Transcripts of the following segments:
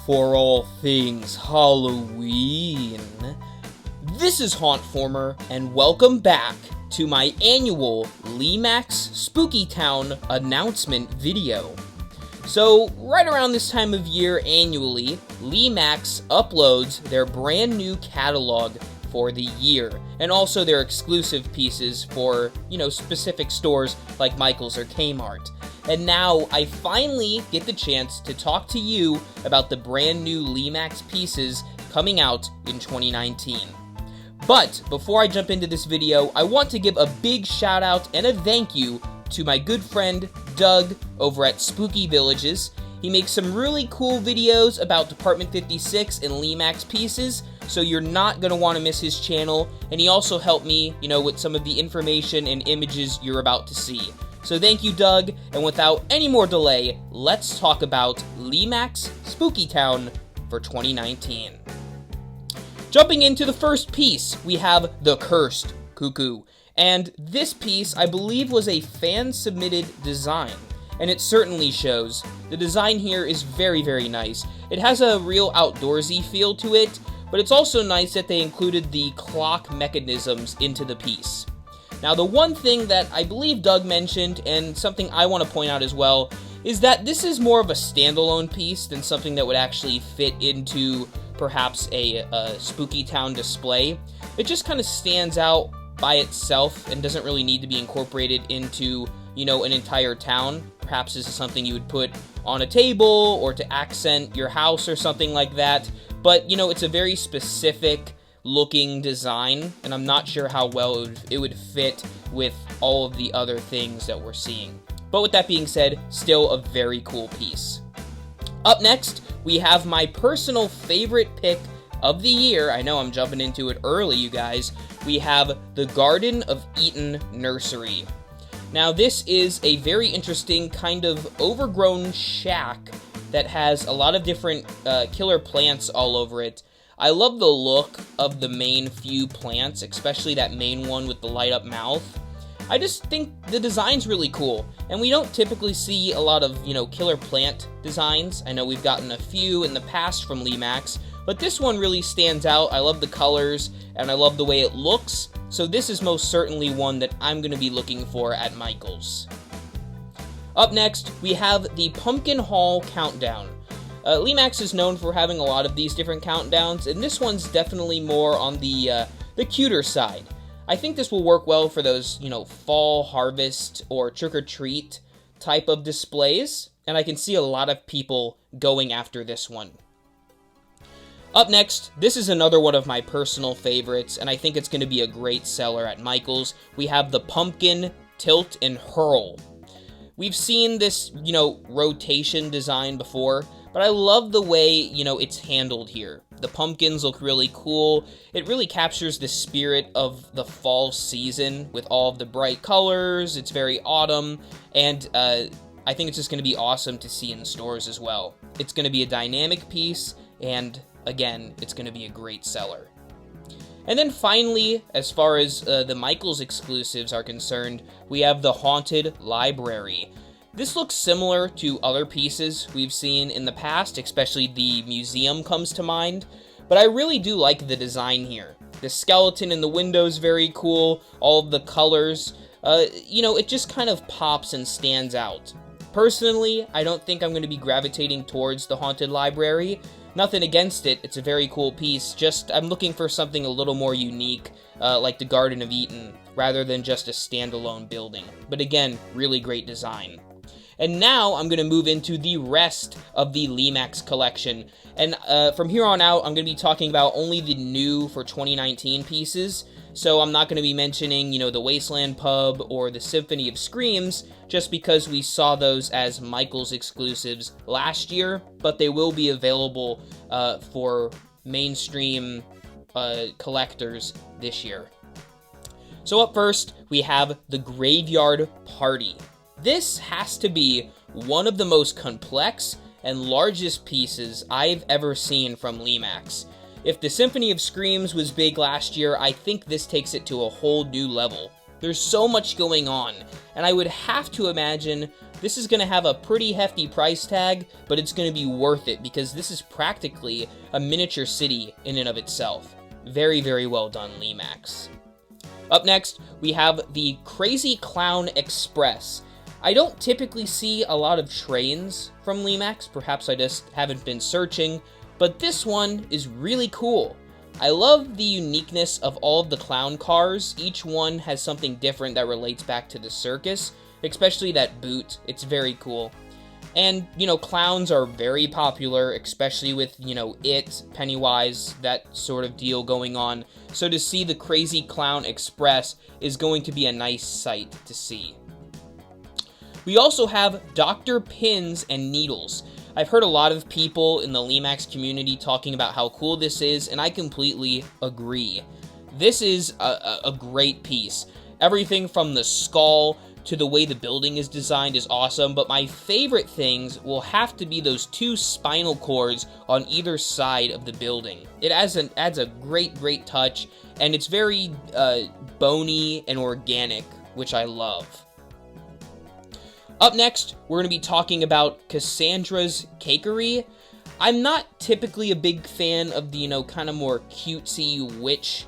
For all things Halloween, this is Hauntformer, and welcome back to my annual Lemax Spooky Town announcement video. So, right around this time of year annually, Lemax uploads their brand new catalog for the year, and also their exclusive pieces for, specific stores like Michael's or Kmart. And now, I finally get the chance to talk to you about the brand new Lemax pieces coming out in 2019. But, before I jump into this video, I want to give a big shout out and a thank you to my good friend, Doug, over at Spooky Villages. He makes some really cool videos about Department 56 and Lemax pieces, so you're not going to want to miss his channel, and he also helped me, with some of the information and images you're about to see. So thank you, Doug, and without any more delay, let's talk about Lemax Spooky Town for 2019. Jumping into the first piece, we have the Cursed Cuckoo, and this piece, I believe, was a fan-submitted design, and it certainly shows. The design here is very, very nice. It has a real outdoorsy feel to it, but it's also nice that they included the clock mechanisms into the piece. Now, the one thing that I believe Doug mentioned, and something I want to point out as well, is that this is more of a standalone piece than something that would actually fit into perhaps a Spooky Town display. It just kind of stands out by itself and doesn't really need to be incorporated into, an entire town. Perhaps this is something you would put on a table or to accent your house or something like that. But, it's a very specific looking design, and I'm not sure how well it would fit with all of the other things that we're seeing. But with that being said, still a very cool piece. Up next, we have my personal favorite pick of the year. I know I'm jumping into it early, you guys. We have the Garden of Eden Nursery. Now, this is a very interesting kind of overgrown shack that has a lot of different killer plants all over it. I love the look of the main few plants, especially that main one with the light up mouth. I just think the design's really cool, and we don't typically see a lot of, killer plant designs. I know we've gotten a few in the past from Lemax, but this one really stands out. I love the colors, and I love the way it looks, so this is most certainly one that I'm going to be looking for at Michael's. Up next, we have the Pumpkin Hall Countdown. Lemax is known for having a lot of these different countdowns, and this one's definitely more on the cuter side. I think this will work well for those, fall harvest or trick-or-treat type of displays, and I can see a lot of people going after this one. Up next, this is another one of my personal favorites, and I think it's going to be a great seller at Michael's. We have the Pumpkin Tilt and Hurl. We've seen this, rotation design before, but I love the way, it's handled here. The pumpkins look really cool. It really captures the spirit of the fall season with all of the bright colors. It's very autumn, and I think it's just going to be awesome to see in stores as well. It's going to be a dynamic piece, and again, it's going to be a great seller. And then finally, as far as the Michael's exclusives are concerned, we have the Haunted Library. This looks similar to other pieces we've seen in the past, especially the museum comes to mind, but I really do like the design here. The skeleton in the window is very cool, all of the colors, it just kind of pops and stands out. Personally, I don't think I'm going to be gravitating towards the Haunted Library. Nothing against it, it's a very cool piece, just I'm looking for something a little more unique, like the Garden of Eden, rather than just a standalone building. But again, really great design. And now I'm going to move into the rest of the Lemax collection. And from here on out, I'm going to be talking about only the new for 2019 pieces. So I'm not going to be mentioning, the Wasteland Pub or the Symphony of Screams, just because we saw those as Michael's exclusives last year. But they will be available for mainstream collectors this year. So up first, we have the Graveyard Party. This has to be one of the most complex and largest pieces I've ever seen from Lemax. If the Symphony of Screams was big last year, I think this takes it to a whole new level. There's so much going on, and I would have to imagine this is going to have a pretty hefty price tag, but it's going to be worth it because this is practically a miniature city in and of itself. Very, very well done, Lemax. Up next, we have the Crazy Clown Express. I don't typically see a lot of trains from Lemax, perhaps I just haven't been searching, but this one is really cool. I love the uniqueness of all of the clown cars. Each one has something different that relates back to the circus, especially that boot. It's very cool. And, you know, clowns are very popular, especially with, you know, It, Pennywise, that sort of deal going on. So to see the Crazy Clown Express is going to be a nice sight to see. We also have Dr. Pins and Needles. I've heard a lot of people in the Lemax community talking about how cool this is, and I completely agree. This is a great piece. Everything from the skull to the way the building is designed is awesome, but my favorite things will have to be those two spinal cords on either side of the building. It adds a great touch, and it's very bony and organic, which I love. Up next, we're going to be talking about Cassandra's Cakery. I'm not typically a big fan of the, you know, kind of more cutesy witch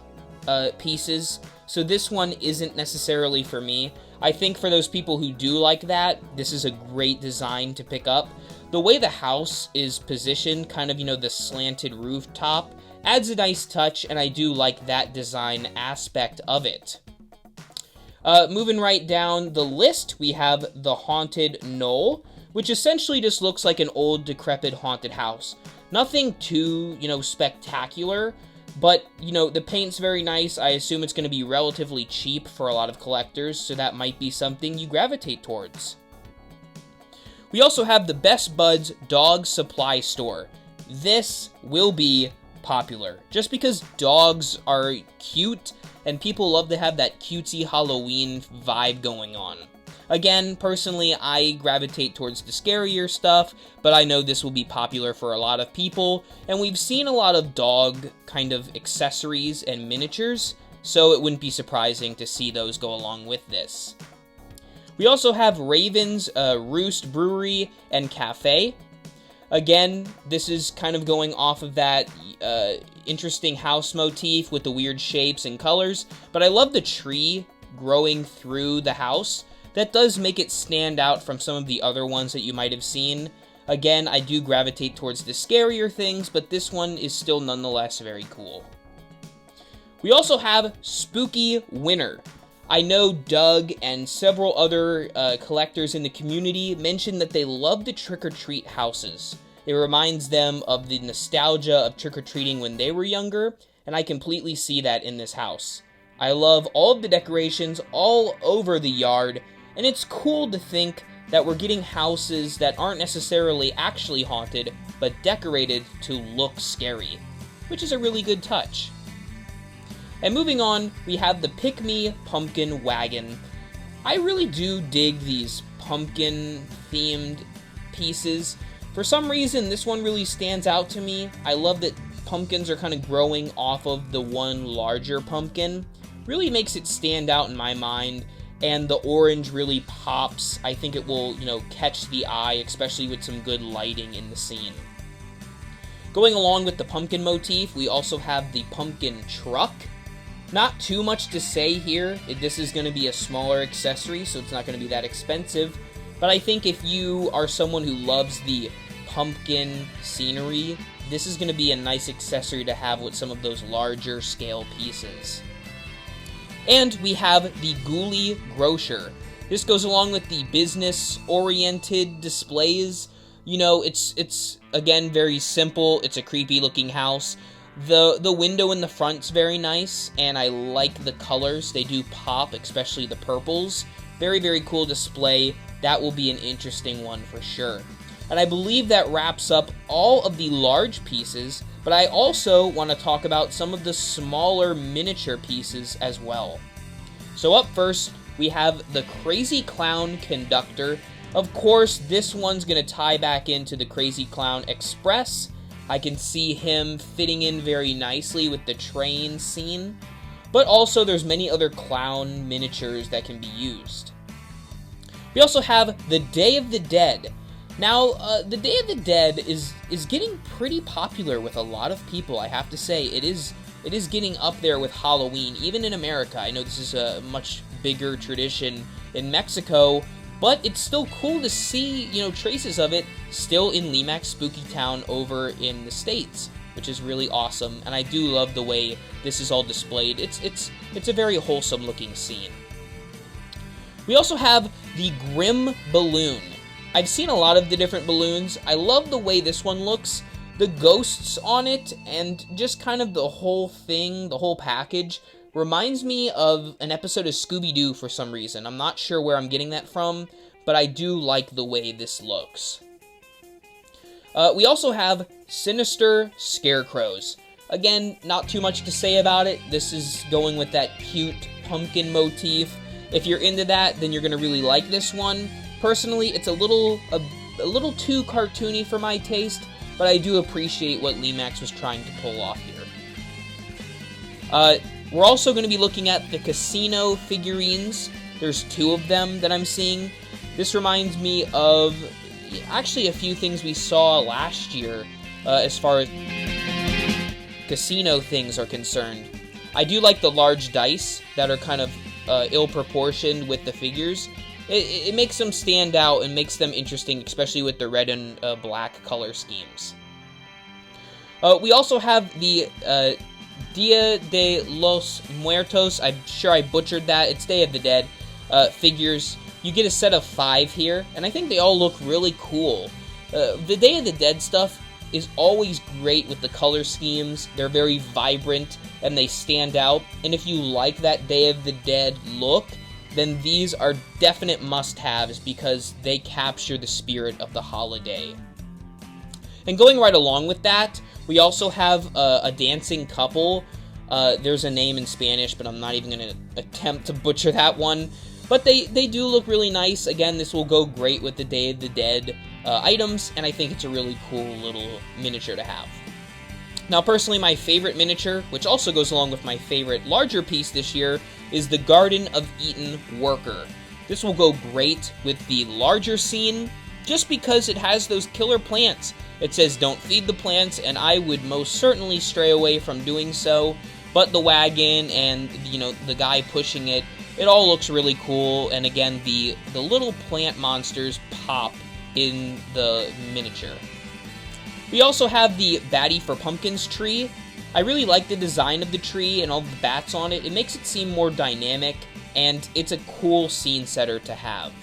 pieces, so this one isn't necessarily for me. I think for those people who do like that, this is a great design to pick up. The way the house is positioned, kind of, you know, the slanted rooftop, adds a nice touch, and I do like that design aspect of it. Moving right down the list, we have the Haunted Knoll, which essentially just looks like an old, decrepit haunted house. Nothing too, you know, spectacular, but, you know, the paint's very nice. I assume it's going to be relatively cheap for a lot of collectors, so that might be something you gravitate towards. We also have the Best Buds Dog Supply Store. This will be popular, just because dogs are cute, and people love to have that cutesy Halloween vibe going on. Again, personally, I gravitate towards the scarier stuff, but I know this will be popular for a lot of people, and we've seen a lot of dog kind of accessories and miniatures, so it wouldn't be surprising to see those go along with this. We also have Raven's Roost Brewery and Cafe. Again, this is kind of going off of that interesting house motif with the weird shapes and colors, but I love the tree growing through the house. That does make it stand out from some of the other ones that you might have seen. Again, I do gravitate towards the scarier things, but this one is still nonetheless very cool. We also have Spooky Winter. I know Doug and several other collectors in the community mentioned that they love the trick-or-treat houses. It reminds them of the nostalgia of trick-or-treating when they were younger, and I completely see that in this house. I love all of the decorations all over the yard, and it's cool to think that we're getting houses that aren't necessarily actually haunted, but decorated to look scary, which is a really good touch. And moving on, we have the Pick Me Pumpkin Wagon. I really do dig these pumpkin-themed pieces. For some reason, this one really stands out to me. I love that pumpkins are kind of growing off of the one larger pumpkin. Really makes it stand out in my mind, and the orange really pops. I think it will, you know, catch the eye, especially with some good lighting in the scene. Going along with the pumpkin motif, we also have the pumpkin truck. Not too much to say here. This is going to be a smaller accessory, so it's not going to be that expensive. But I think if you are someone who loves the pumpkin scenery, this is going to be a nice accessory to have with some of those larger scale pieces. And we have the Ghoulie Grocer. This goes along with the business-oriented displays. You know, it's again very simple. It's a creepy-looking house. The window in the front's very nice, and I like the colors. They do pop, especially the purples. Very, very cool display. That will be an interesting one for sure. And I believe that wraps up all of the large pieces, but I also want to talk about some of the smaller miniature pieces as well. So up first, we have the Crazy Clown Conductor. Of course, this one's going to tie back into the Crazy Clown Express. I can see him fitting in very nicely with the train scene. but also there's many other clown miniatures that can be used. We also have the Day of the Dead. Now, the Day of the Dead is getting pretty popular with a lot of people, I have to say. It is getting up there with Halloween, even in America. I know this is a much bigger tradition in Mexico, but it's still cool to see, traces of it still in Lemax Spooky Town over in the States, which is really awesome, and I do love the way this is all displayed. It's a very wholesome looking scene. We also have the Grim Balloon. I've seen a lot of the different balloons. I love the way this one looks. The ghosts on it, and just kind of the whole thing, the whole package, reminds me of an episode of Scooby-Doo for some reason. I'm not sure where I'm getting that from, but I do like the way this looks. We also have Sinister Scarecrows. Again, not too much to say about it. This is going with that cute pumpkin motif. If you're into that, then you're going to really like this one. Personally, it's a little too cartoony for my taste, but I do appreciate what Lemax was trying to pull off here. We're also going to be looking at the casino figurines. There's 2 of them that I'm seeing. This reminds me of actually a few things we saw last year as far as casino things are concerned. I do like the large dice that are kind of ill-proportioned with the figures. It makes them stand out and makes them interesting, especially with the red and black color schemes. We also have the Dia de los Muertos. I'm sure I butchered that. It's Day of the Dead figures. You get a set of 5 here, and I think they all look really cool. The Day of the Dead stuff is always great with the color schemes. They're very vibrant, and they stand out. And if you like that Day of the Dead look, then these are definite must-haves because they capture the spirit of the holiday. And going right along with that, we also have a dancing couple. There's a name in Spanish, but I'm not even going to attempt to butcher that one. But they do look really nice. Again, this will go great with the Day of the Dead items, and I think it's a really cool little miniature to have. Now, personally, my favorite miniature, which also goes along with my favorite larger piece this year, is the Garden of Eden Worker. This will go great with the larger scene, just because it has those killer plants. It says don't feed the plants, and I would most certainly stray away from doing so, but the wagon and, the guy pushing it, it all looks really cool, and again, the little plant monsters pop in the miniature. We also have the Batty for Pumpkins tree. I really like the design of the tree and all the bats on it. It makes it seem more dynamic, and it's a cool scene setter to have.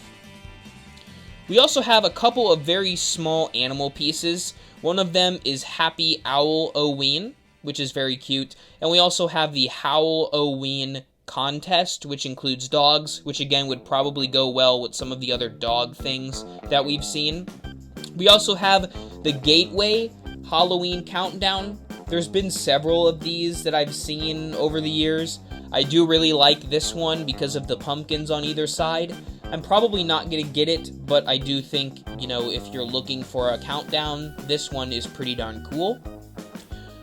We also have a couple of very small animal pieces. One of them is Happy Owl Oween, which is very cute. And we also have the Howl Oween contest, which includes dogs, which again would probably go well with some of the other dog things that we've seen. We also have the Gateway Halloween Countdown. There's been several of these that I've seen over the years. I do really like this one because of the pumpkins on either side. I'm probably not going to get it, but I do think, if you're looking for a countdown, this one is pretty darn cool.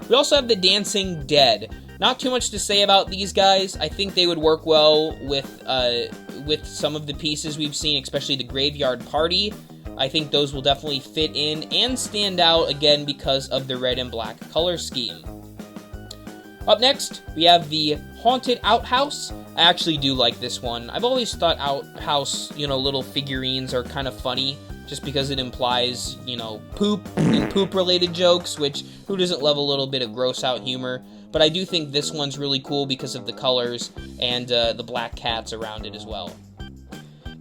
We also have the Dancing Dead. Not too much to say about these guys. I think they would work well with some of the pieces we've seen, especially the Graveyard Party. I think those will definitely fit in and stand out, again, because of the red and black color scheme. Up next, we have the Haunted Outhouse. I actually do like this one. I've always thought outhouse, little figurines are kind of funny, just because it implies, poop and poop-related jokes, which, who doesn't love a little bit of gross-out humor? But I do think this one's really cool because of the colors and the black cats around it as well.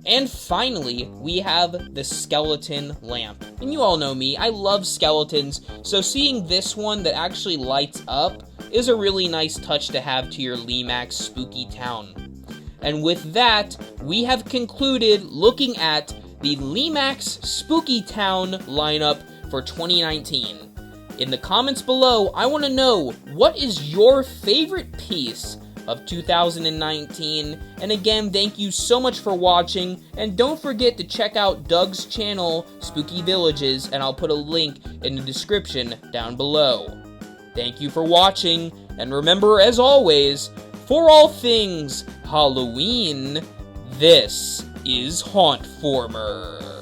And finally, we have the Skeleton Lamp. And you all know me, I love skeletons, so seeing this one that actually lights up is a really nice touch to have to your Lemax Spooky Town. And with that, we have concluded looking at the Lemax Spooky Town lineup for 2019. In the comments below, I want to know, what is your favorite piece of 2019? And again, thank you so much for watching, and don't forget to check out Doug's channel, Spooky Villages, and I'll put a link in the description down below. Thank you for watching, and remember, as always, for all things Halloween, this is Hauntformer.